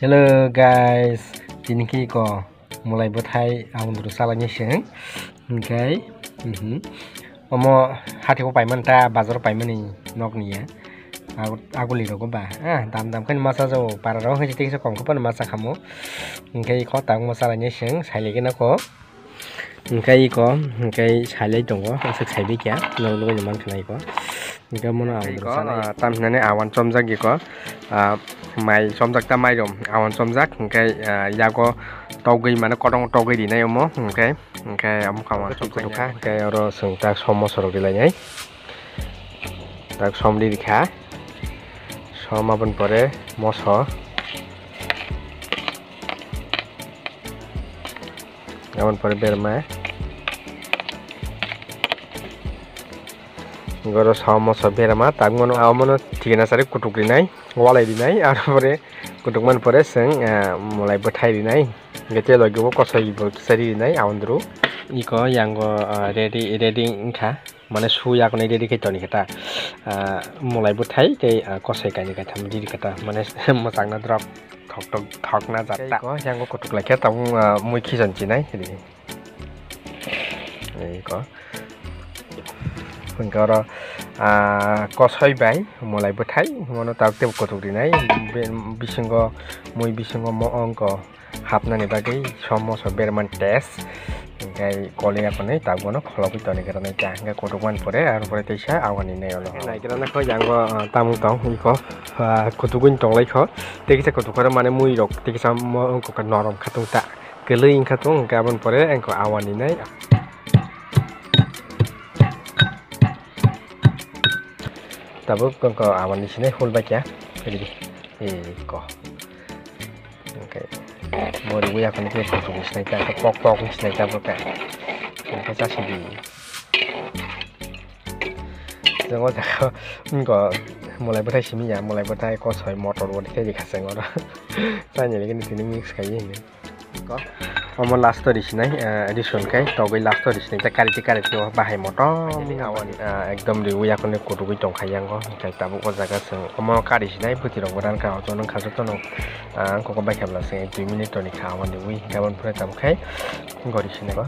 Hello guys, ini ko mulai berthai awon dulu salahnya sih, okay. Omo hati ko payment ta bazar payment ni nok ni ya. Aku lihat ko ba, dam kan masa jo para roh hiji tik kom ko pan masa kamu, okay ko tang masalahnya sih, saya lagi nako. Okay ko, okay saya lagi dong ko, saya bi kya, lalu nyaman kenai ko. ఇంకా మనం tamnane awan somjak giko mai somjak ta mai rom awan somjak engkai yago togui mane kodong togui dinai omo engkai amo kama somjak engkai oro sung tak somos ro dilainai tak somdi dikha somabon pore moso abon pore berma goro sama sabera ma tagmono amono tigena sare kutuk dinai walai dinai arpore kutukman pore seng mulai bethai dinai gete logo kosai bo sari dinai awandru iko yango ready ingkha mane su yak nei ready kaitoni kata mulai bethai te kosai kani kata mudi kata mane mosangna drop thok na jatta ko yango kutuk lakhe tang mui khisan chinai iko Pengkara kosoi bai mulai bethai mono tak te kotuk dinai bisingo mui bisingo mo angko hapnani bagai somo berman tes engkai kole apane tagono kholobi toni karane ta engkai kotukman pore ar pore teisa awani nei olo nai karana kho yango tamung tong iko kotugun tonglai kho tekisa kotukara mane mui rok tekisa mo angko ka norom khatung ta kelei khatung engkai abon pore engko awani nei Tapi kalau awan di sini full back ya, jadi kok, oke, mau dibuat apa nih? Kosong snack atau pok snack apa kayak, kita sih di, jangan tak, enggak mulai bertai sini ya, mulai bertai kosong motor buat kita dikasih orang, saya nyari ini mix kayak ini, kok. Omo last di sini edison kayak togai last di sini cakari tuh bahaya motor awan ekdom di wiya kone kudu tong kayang ko kayak tabu ko jaga seng omo kari sini putih dong beran kau tuh nong kaso tuh nong kok baik belas seng 2 menit tuh nih kawan di wi kawan pura tabu kayak nggak di sini ko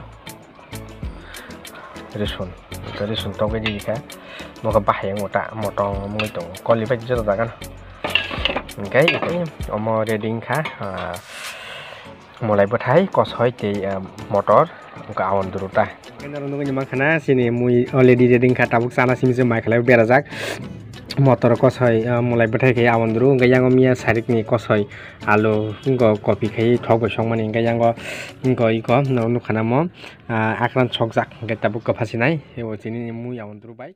edison togai di ka mau ke bahaya motor mau itu kali baik jatuh kan oke itu omo reading ka mulai berthai kosoi te motor ka awan duruta kendaraan nunggu nyamang kana sini mui already reading kata buk sana sini semai kala berajak motor kosoi mulai berthai ke awan duru ga yang mia sarik ni kosoi alo ngo kopi kai thok song mani ga yang ngo iko no kana mo akran chokjak ga tabuk ka phasinai e sini mui awan duru bai